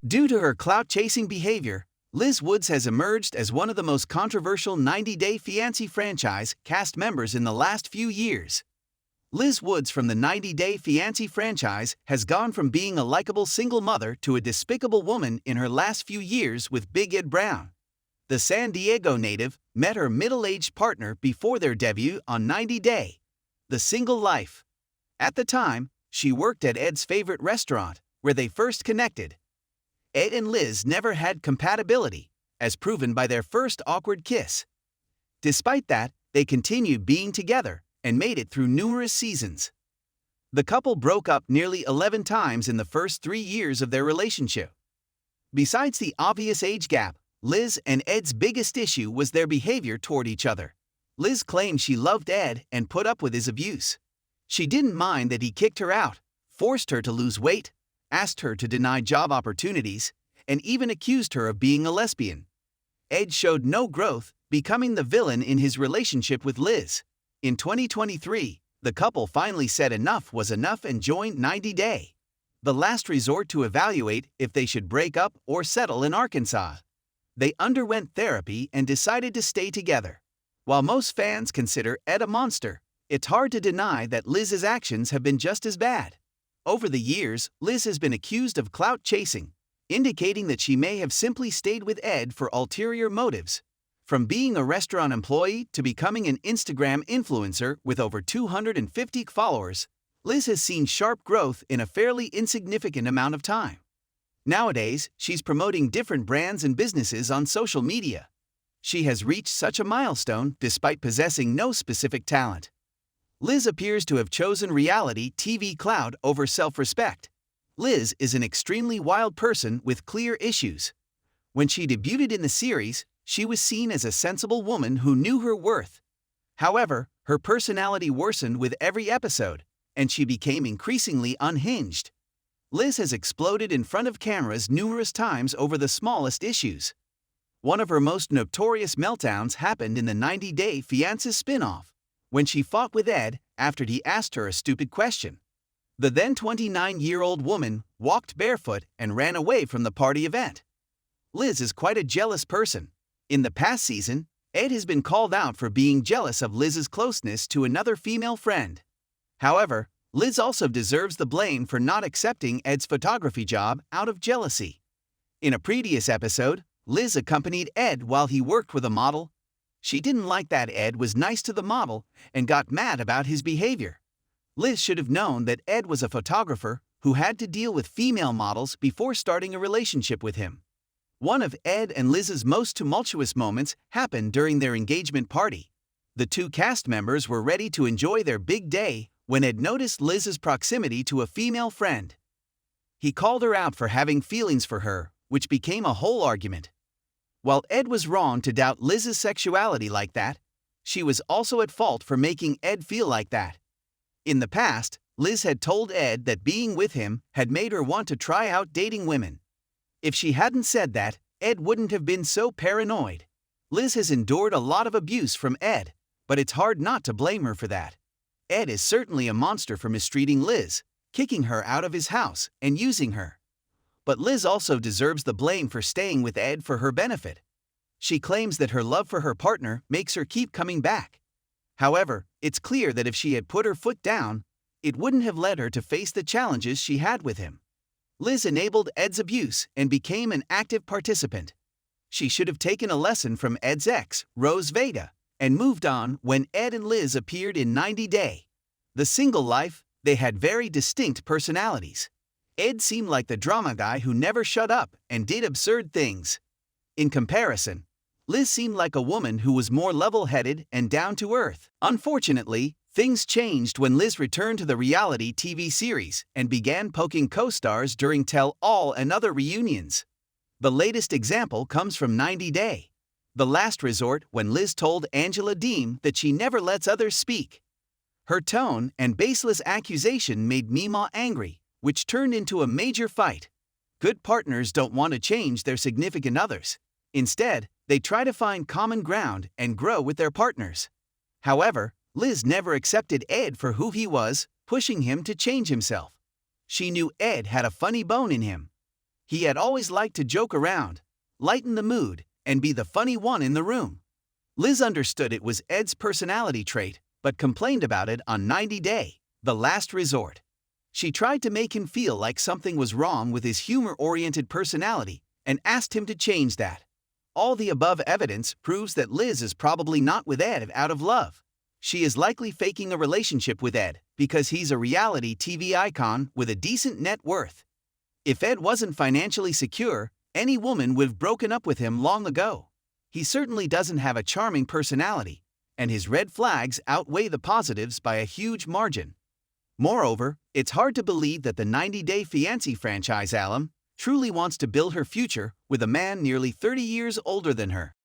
Due to her clout-chasing behavior, Liz Woods has emerged as one of the most controversial 90-Day Fiancé franchise cast members in the last few years. Liz Woods from the 90-Day Fiancé franchise has gone from being a likable single mother to a despicable woman in her last few years with Big Ed Brown. The San Diego native met her middle-aged partner before their debut on 90 Day, The Single Life. At the time, she worked at Ed's favorite restaurant, where they first connected. Ed and Liz never had compatibility, as proven by their first awkward kiss. Despite that, they continued being together and made it through numerous seasons. The couple broke up nearly 11 times in the first 3 years of their relationship. Besides the obvious age gap, Liz and Ed's biggest issue was their behavior toward each other. Liz claimed she loved Ed and put up with his abuse. She didn't mind that he kicked her out, forced her to lose weight, asked her to deny job opportunities, and even accused her of being a lesbian. Ed showed no growth, becoming the villain in his relationship with Liz. In 2023, the couple finally said enough was enough and joined 90 Day, the last resort to evaluate if they should break up or settle in Arkansas. They underwent therapy and decided to stay together. While most fans consider Ed a monster, it's hard to deny that Liz's actions have been just as bad. Over the years, Liz has been accused of clout chasing, indicating that she may have simply stayed with Ed for ulterior motives. From being a restaurant employee to becoming an Instagram influencer with over 250 followers, Liz has seen sharp growth in a fairly insignificant amount of time. Nowadays, she's promoting different brands and businesses on social media. She has reached such a milestone despite possessing no specific talent. Liz appears to have chosen reality TV clout over self-respect. Liz is an extremely wild person with clear issues. When she debuted in the series, she was seen as a sensible woman who knew her worth. However, her personality worsened with every episode, and she became increasingly unhinged. Liz has exploded in front of cameras numerous times over the smallest issues. One of her most notorious meltdowns happened in the 90-Day Fiancé spin-off, when she fought with Ed after he asked her a stupid question. The then 29-year-old woman walked barefoot and ran away from the party event. Liz is quite a jealous person. In the past season, Ed has been called out for being jealous of Liz's closeness to another female friend. However, Liz also deserves the blame for not accepting Ed's photography job out of jealousy. In a previous episode, Liz accompanied Ed while he worked with a model. She didn't like that Ed was nice to the model and got mad about his behavior. Liz should have known that Ed was a photographer who had to deal with female models before starting a relationship with him. One of Ed and Liz's most tumultuous moments happened during their engagement party. The two cast members were ready to enjoy their big day when Ed noticed Liz's proximity to a female friend. He called her out for having feelings for her, which became a whole argument. While Ed was wrong to doubt Liz's sexuality like that, she was also at fault for making Ed feel like that. In the past, Liz had told Ed that being with him had made her want to try out dating women. If she hadn't said that, Ed wouldn't have been so paranoid. Liz has endured a lot of abuse from Ed, but it's hard not to blame her for that. Ed is certainly a monster for mistreating Liz, kicking her out of his house and using her. But Liz also deserves the blame for staying with Ed for her benefit. She claims that her love for her partner makes her keep coming back. However, it's clear that if she had put her foot down, it wouldn't have led her to face the challenges she had with him. Liz enabled Ed's abuse and became an active participant. She should have taken a lesson from Ed's ex, Rose Veda, and moved on when Ed and Liz appeared in 90 Day, The Single Life. They had very distinct personalities. Ed seemed like the drama guy who never shut up and did absurd things. In comparison, Liz seemed like a woman who was more level-headed and down-to-earth. Unfortunately, things changed when Liz returned to the reality TV series and began poking co-stars during tell-all and other reunions. The latest example comes from 90 Day, The Last Resort, when Liz told Angela Deem that she never lets others speak. Her tone and baseless accusation made Mima angry, which turned into a major fight. Good partners don't want to change their significant others. Instead, they try to find common ground and grow with their partners. However, Liz never accepted Ed for who he was, pushing him to change himself. She knew Ed had a funny bone in him. He had always liked to joke around, lighten the mood, and be the funny one in the room. Liz understood it was Ed's personality trait, but complained about it on 90 Day, the last resort. She tried to make him feel like something was wrong with his humor-oriented personality and asked him to change that. All the above evidence proves that Liz is probably not with Ed out of love. She is likely faking a relationship with Ed because he's a reality TV icon with a decent net worth. If Ed wasn't financially secure, any woman would have broken up with him long ago. He certainly doesn't have a charming personality, and his red flags outweigh the positives by a huge margin. Moreover, it's hard to believe that the 90 Day Fiancé franchise alum truly wants to build her future with a man nearly 30 years older than her.